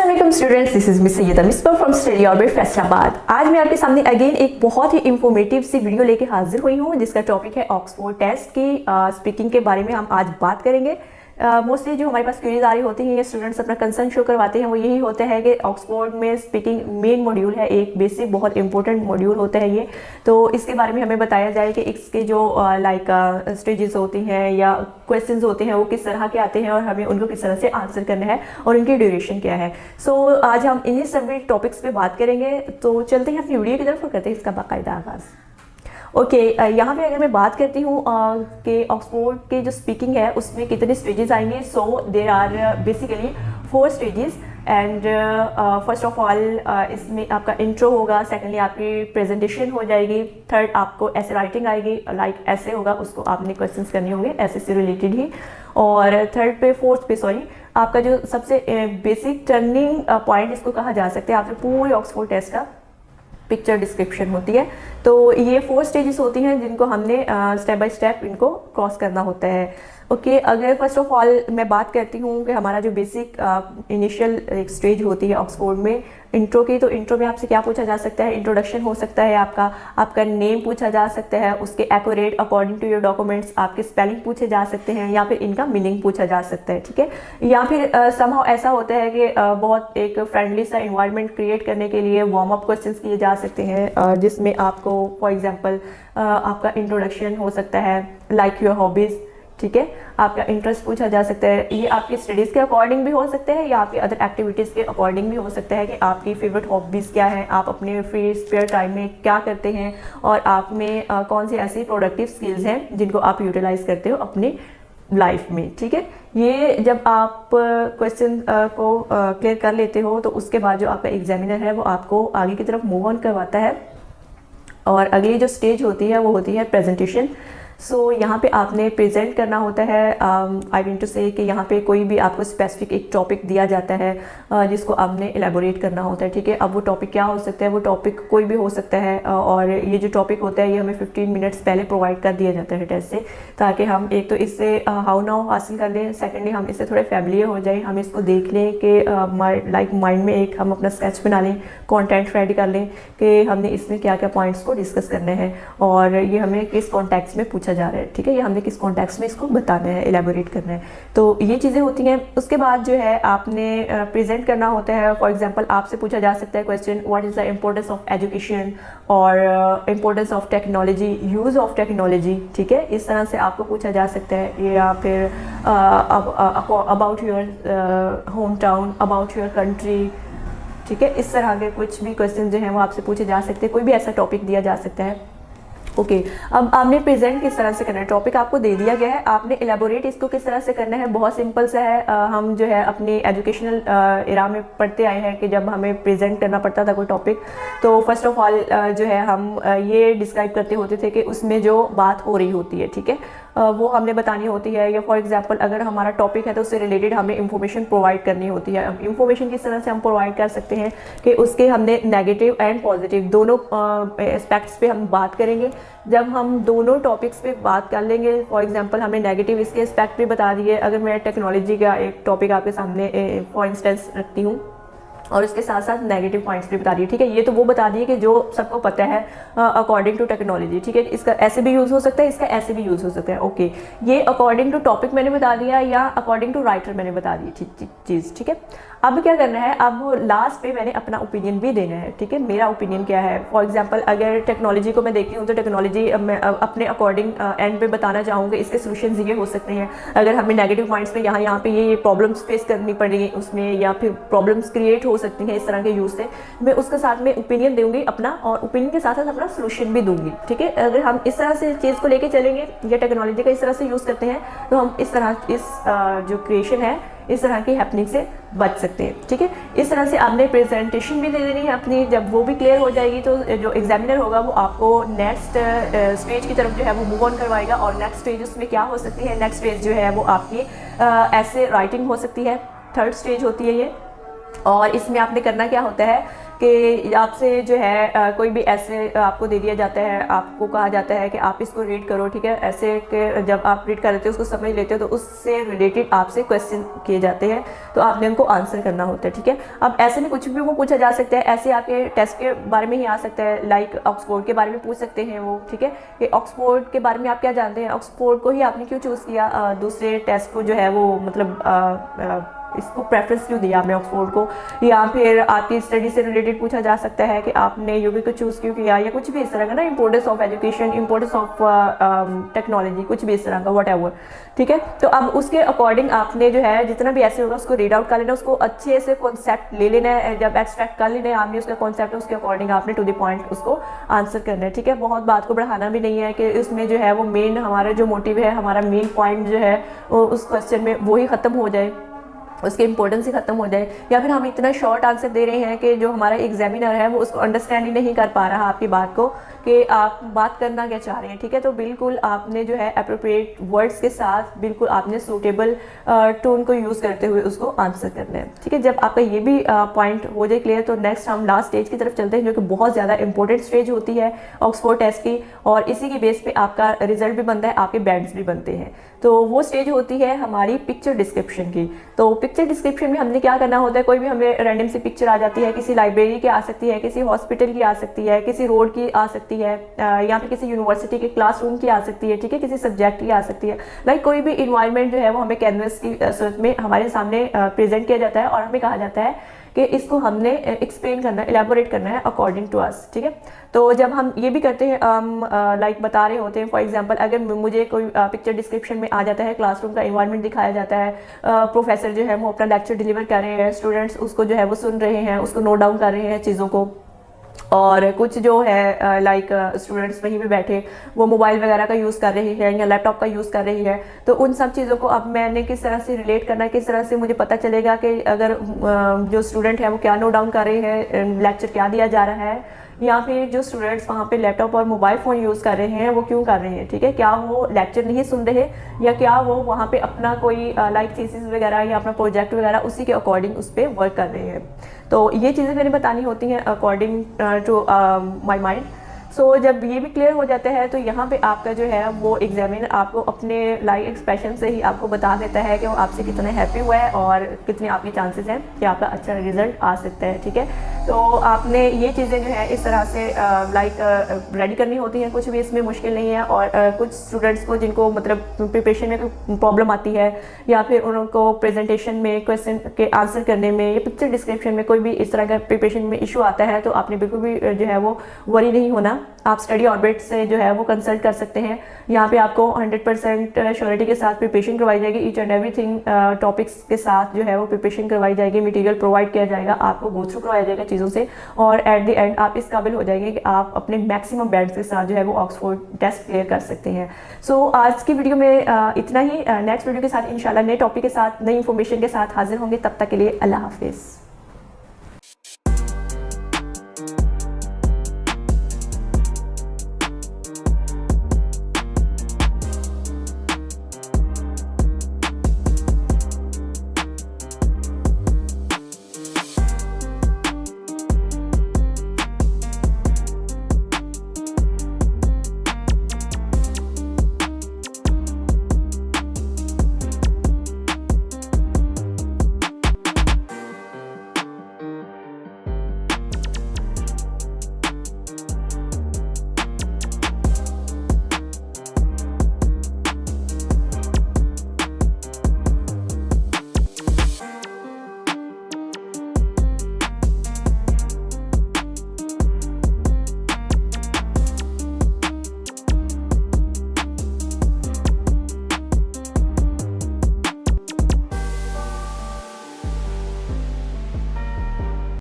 अस्सलाम students, this is miss Syeda Misbah from Study Orbit Faisalabad. आज मैं आपके सामने अगेन एक बहुत ही इंफॉर्मेटिव सी वीडियो लेके हाजिर हुई हूँ जिसका टॉपिक है ऑक्सफोर्ड टेस्ट की स्पीकिंग के बारे में हम आज बात करेंगे। मोस्टली जो हमारे पास क्वेरीज आ रही होती हैं, स्टूडेंट्स अपना कंसर्न शो करवाते हैं, वो यही होता है कि ऑक्सफोर्ड में स्पीकिंग मेन मॉड्यूल है, एक बेसिक बहुत इंपॉर्टेंट मॉड्यूल होता है ये। तो इसके बारे में हमें बताया जाए कि इसके जो स्टेजेस होती हैं या क्वेश्चंस होते हैं वो किस तरह के आते हैं और हमें उनको किस तरह से आंसर करना है और इनकी ड्यूरेशन क्या है। आज हम इन्हीं सभी टॉपिक्स पे बात करेंगे। तो चलते हैं अपनी वीडियो की तरफ और करते हैं इसका बाकायदा आगाज़। ओके, यहाँ पे अगर मैं बात करती हूँ कि ऑक्सफोर्ड के जो स्पीकिंग है उसमें कितने स्टेजेस आएंगे। So there are basically 4 stages and first of all इसमें आपका इंट्रो होगा, सेकेंडली आपकी प्रेजेंटेशन हो जाएगी, थर्ड आपको ऐसे राइटिंग आएगी, लाइक ऐसे होगा, उसको आपने क्वेश्चंस करने होंगे ऐसे से रिलेटेड ही, और फोर्थ पे आपका जो सबसे बेसिक टर्निंग पॉइंट इसको कहा जा सकता है, आपके पूरे ऑक्सफोर्ड टेस्ट का पिक्चर डिस्क्रिप्शन होती है। तो ये 4 स्टेजेस होती हैं जिनको हमने स्टेप बाय स्टेप इनको क्रॉस करना होता है। ओके, अगर फर्स्ट ऑफ ऑल मैं बात करती हूँ कि हमारा जो बेसिक इनिशियल एक स्टेज होती है ऑक्सफोर्ड में इंट्रो की, तो इंट्रो में आपसे क्या पूछा जा सकता है, इंट्रोडक्शन हो सकता है, आपका नेम पूछा जा सकता है, उसके accurate according to your documents आपके स्पेलिंग पूछे जा सकते हैं, या फिर इनका मीनिंग पूछा जा सकता है, ठीक है। या फिर समहाउ ऐसा होता है कि बहुत एक फ्रेंडली सा इन्वायरमेंट क्रिएट करने के लिए वार्म अप क्वेश्चन किए जा सकते हैं, जिसमें आपको फॉर एग्जाम्पल आपका इंट्रोडक्शन हो सकता है, लाइक योर हॉबीज़, ठीक है, आपका इंटरेस्ट पूछा जा सकता है। ये आपकी स्टडीज़ के अकॉर्डिंग भी हो सकता है या आपकी अदर एक्टिविटीज़ के अकॉर्डिंग भी हो सकता है कि आपकी फेवरेट हॉबीज़ क्या है, आप अपने फ्री स्पेयर टाइम में क्या करते हैं और आप में कौन सी ऐसी प्रोडक्टिव स्किल्स हैं जिनको आप यूटिलाइज करते हो अपनी लाइफ में, ठीक है। ये जब आप क्वेश्चन को क्लियर कर लेते हो तो उसके बाद जो आपका एग्जामिनर है वो आपको आगे की तरफ मूव ऑन करवाता है और अगली जो स्टेज होती है वो होती है प्रेजेंटेशन। यहाँ पे आपने प्रेजेंट करना होता है। आई मीन टू से कि यहाँ पे कोई भी आपको स्पेसिफिक एक टॉपिक दिया जाता है जिसको आपने एलेबोरेट करना होता है, ठीक है। अब वो टॉपिक क्या हो सकता है, वो टॉपिक कोई भी हो सकता है, और ये जो टॉपिक होता है ये हमें 15 मिनट्स पहले प्रोवाइड कर दिया जाता है टेस्ट से, ताकि हम एक तो इससे हाउ नाउ हासिल कर लें, सेकेंडली हम इससे थोड़े फैमिलियर हो जाए, हम इसको देख लें कि लाइक माइंड में एक हम अपना स्केच बना लें, कॉन्टेंट रेडी कर लें कि हमने इसमें क्या क्या पॉइंट्स को डिस्कस करने हैं और ये हमें किस कॉन्टेक्स्ट में पूछा जा रहा है, ठीक है, ये हमने किस कॉन्टेक्स्ट में इसको बताना है, एलेबोरेट करना है। तो ये चीज़ें होती हैं। उसके बाद जो है आपने प्रेजेंट करना होता है। फॉर एग्जांपल आपसे पूछा जा सकता है question, what is the importance of education और importance of technology, use of technology, ठीक है, इस तरह से आपको पूछा जा सकता है। या फिर about your home town, about your country, ठीक है, इस तरह के कुछ भी क्वेश्चन जो हैं वो आपसे पूछे जा सकते हैं, कोई भी ऐसा टॉपिक दिया जा सकता है। ओके, अब आपने प्रेजेंट किस तरह से करना है, टॉपिक आपको दे दिया गया है, आपने एलेबोरेट इसको किस तरह से करना है, बहुत सिंपल सा है। हम जो है अपने एजुकेशनल एरा में पढ़ते आए हैं कि जब हमें प्रेजेंट करना पड़ता था कोई टॉपिक, तो फर्स्ट ऑफ ऑल जो है हम ये डिस्क्राइब करते होते थे कि उसमें जो बात हो रही होती है, ठीक है, वो हमने बतानी होती है। या फॉर एग्जांपल अगर हमारा टॉपिक है तो उससे रिलेटेड हमें इंफॉर्मेशन प्रोवाइड करनी होती है। अब इंफॉर्मेशन किस तरह से हम प्रोवाइड कर सकते हैं कि उसके हमने नेगेटिव एंड पॉजिटिव दोनों एस्पेक्ट्स पे हम बात करेंगे। जब हम दोनों टॉपिक्स पे बात कर लेंगे, फॉर एग्जांपल हमने नेगेटिव इसके एस्पेक्ट भी बता दिए, अगर मैं टेक्नोलॉजी का एक टॉपिक आपके सामने फॉर इंस्टेंस रखती हूँ और उसके साथ साथ नेगेटिव पॉइंट्स भी बता दिए, ठीक है, ये तो वो बता दिए कि जो सबको पता है अकॉर्डिंग टू टेक्नोलॉजी, ठीक है, इसका ऐसे भी यूज़ हो सकता है, इसका ऐसे भी यूज़ हो सकता है। ओके, ये अकॉर्डिंग टू टॉपिक मैंने बता दिया या अकॉर्डिंग टू राइटर मैंने बता दी चीज़, ठीक है। अब क्या करना है, अब लास्ट पे मैंने अपना ओपिनियन भी देना है, ठीक है, मेरा ओपिनियन क्या है। फॉर एग्जांपल अगर टेक्नोलॉजी को मैं देखती हूँ तो टेक्नोलॉजी मैं अपने अकॉर्डिंग एंड पे बताना चाहूँगी, इसके सोल्यूशंस ये हो सकते हैं। अगर हमें नेगेटिव पॉइंट्स में यहाँ पे ये प्रॉब्लम्स फेस करनी पड़ेगी उसमें, या फिर प्रॉब्लम्स क्रिएट हो सकती हैं इस तरह के यूज़ से, मैं उसके साथ में ओपिनियन दूंगी अपना, और ओपिनियन के साथ साथ अपना सोल्यूशन भी दूंगी, ठीक है। अगर हम इस तरह से चीज़ को लेके चलेंगे या टेक्नोलॉजी का इस तरह से यूज़ करते हैं तो हम इस तरह जो क्रिएशन है इस तरह की हैपनिंग से बच सकते हैं, ठीक है। इस तरह से आपने प्रेजेंटेशन भी दे देनी है अपनी। जब वो भी क्लियर हो जाएगी तो जो एग्जामिनर होगा वो आपको नेक्स्ट स्टेज की तरफ जो है वो मूव ऑन करवाएगा, और नेक्स्ट स्टेज उसमें क्या हो सकती है, नेक्स्ट स्टेज जो है वो आपकी ऐसे राइटिंग हो सकती है, थर्ड स्टेज होती है ये। और इसमें आपने करना क्या होता है कि आपसे जो है कोई भी ऐसे आपको दे दिया जाता है, आपको कहा जाता है कि आप इसको रीड करो, ठीक है। ऐसे के जब आप रीड कर लेते हो, उसको समझ लेते हो, तो उससे रिलेटेड आपसे क्वेश्चन किए जाते हैं, तो आपने उनको आंसर करना होता है, ठीक है। अब ऐसे में कुछ भी वो पूछा जा सकता है, ऐसे आपके टेस्ट के बारे में ही आ सकता है, लाइक ऑक्सफोर्ड के बारे में पूछ सकते हैं वो, ठीक है, कि ऑक्सफोर्ड के बारे में आप क्या जानते हैं, ऑक्सफोर्ड को ही आपने क्यों चूज़ किया, दूसरे टेस्ट को जो है वो मतलब इसको प्रेफरेंस क्यों दिया आपने ऑक्सफोर्ड को, या फिर आपकी स्टडी से रिलेटेड पूछा जा सकता है कि आपने यूके को चूज़ क्यों किया, या कुछ भी इस तरह का ना, importance of education, importance of technology, कुछ भी इस तरह का वट एवर, ठीक है। तो अब उसके अकॉर्डिंग आपने जो है जितना भी ऐसे होगा उसको रीड आउट कर लेना, उसको अच्छे से कॉन्सेप्ट ले लेना है, जब एक्सट्रैक्ट कर लेना है आपने उसका कॉन्सेप्ट, उसके अकॉर्डिंग आपने टू द पॉइंट उसको आंसर करना है, ठीक है। बहुत बात को बढ़ाना भी नहीं है कि उसमें जो है वो मेन हमारा जो मोटिव है, हमारा मेन पॉइंट जो है वो उस क्वेश्चन में वही ख़त्म हो जाए, उसकी इंपॉर्टेंस ही खत्म हो जाए, या फिर हम इतना शॉर्ट आंसर दे रहे हैं कि जो हमारा एग्जामिनर है वो उसको अंडरस्टैंड ही नहीं कर पा रहा आपकी बात को, कि आप बात करना क्या चाह रहे हैं, ठीक है। तो बिल्कुल आपने जो है अप्रोप्रिएट वर्ड्स के साथ बिल्कुल आपने सूटेबल टोन को यूज़ करते हुए उसको आंसर करना है, ठीक है। जब आपका ये भी पॉइंट हो जाए क्लियर, तो नेक्स्ट हम लास्ट स्टेज की तरफ चलते हैं, जो कि बहुत ज़्यादा इंपॉर्टेंट स्टेज होती है ऑक्सफोर्ड टेस्ट की, और इसी की बेस पे आपका रिजल्ट भी बनता है, आपके बैंड्स भी बनते हैं। तो वो स्टेज होती है हमारी पिक्चर डिस्क्रिप्शन की। तो पिक्चर डिस्क्रिप्शन में हमने क्या करना होता है, कोई भी हमें रैंडम सी पिक्चर आ जाती है, किसी लाइब्रेरी की आ सकती है, किसी हॉस्पिटल की आ सकती है, किसी रोड की आ सकती है, या फिर किसी यूनिवर्सिटी के क्लासरूम की आ सकती है, ठीक है, किसी सब्जेक्ट की आ सकती है, लाइक कोई भी इन्वायरमेंट जो है वो हमें कैनवस की सूरत में हमारे सामने प्रेजेंट किया जाता है, और हमें कहा जाता है कि इसको हमने एक्सप्लेन करना है, एलैबोरेट करना है अकॉर्डिंग टू अस, ठीक है। तो जब हम ये भी करते हैं, हम लाइक बता रहे होते हैं, फॉर एग्जांपल अगर मुझे कोई पिक्चर डिस्क्रिप्शन में आ जाता है, क्लासरूम का इन्वायरमेंट दिखाया जाता है, प्रोफेसर जो है वो अपना लेक्चर डिलीवर कर रहे हैं, स्टूडेंट्स उसको जो है वो सुन रहे हैं, उसको नोट डाउन कर रहे हैं चीज़ों को, और कुछ जो है लाइक स्टूडेंट्स वहीं पे बैठे वो मोबाइल वगैरह का यूज़ कर रहे हैं या लैपटॉप का यूज़ कर रही है, तो उन सब चीज़ों को अब मैंने किस तरह से रिलेट करना है, किस तरह से मुझे पता चलेगा कि अगर जो स्टूडेंट है वो क्या नोट डाउन कर रहे हैं, लेक्चर क्या दिया जा रहा है, या फिर जो स्टूडेंट्स वहाँ पे लैपटॉप और मोबाइल फ़ोन यूज़ कर रहे हैं वो क्यों कर रहे हैं, ठीक है। क्या वो लेक्चर नहीं सुन रहे, या क्या वो वहाँ पे अपना कोई लाइक थीसिस वगैरह या अपना प्रोजेक्ट वगैरह उसी के अकॉर्डिंग उस पर वर्क कर रहे हैं। तो ये चीज़ें मैंने बतानी होती हैं अकॉर्डिंग टू माई माइंड। सो जब ये भी क्लियर हो जाता है, तो यहाँ पे आपका जो है वो एग्जामिनर आपको अपने लाइव एक्सप्रेशन से ही आपको बता देता है कि वो आपसे कितना हैप्पी हुआ है और कितने आपके चांसेस हैं कि आपका अच्छा रिजल्ट आ सकता है, ठीक है। तो आपने ये चीज़ें जो है इस तरह से लाइक रेडी करनी होती हैं, कुछ भी इसमें मुश्किल नहीं है। और कुछ स्टूडेंट्स को जिनको मतलब प्रिपरेशन में कोई प्रॉब्लम आती है, या फिर उनको प्रेजेंटेशन में क्वेश्चन के आंसर करने में या पिक्चर डिस्क्रिप्शन में कोई भी इस तरह का प्रिपरेशन में इशू आता है, तो आपने बिल्कुल भी जो है वो वरी नहीं होना। आप स्टडी ऑर्बिट से जो है वो कंसल्ट कर सकते हैं। यहाँ पे आपको 100% श्योरिटी के साथ प्रिपरेशन करवाई जाएगी, ईच एंड एवरीथिंग टॉपिक्स के साथ जो है वो प्रिपरेशन करवाई जाएगी, मटेरियल प्रोवाइड किया जाएगा, आपको गो थ्रू करवाया जाएगा चीज़ों से, और एट द एंड आप इस काबिल हो जाएंगे कि आप अपने मैक्सिमम बैंड्स के साथ जो है वो ऑक्सफोर्ड टेस्ट क्लियर कर सकते हैं। सो आज की वीडियो में इतना ही। नेक्स्ट वीडियो के साथ इंशाल्लाह नए टॉपिक के साथ, नई इन्फॉर्मेशन के साथ हाजिर होंगे। तब तक के लिए अल्लाह हाफिज़।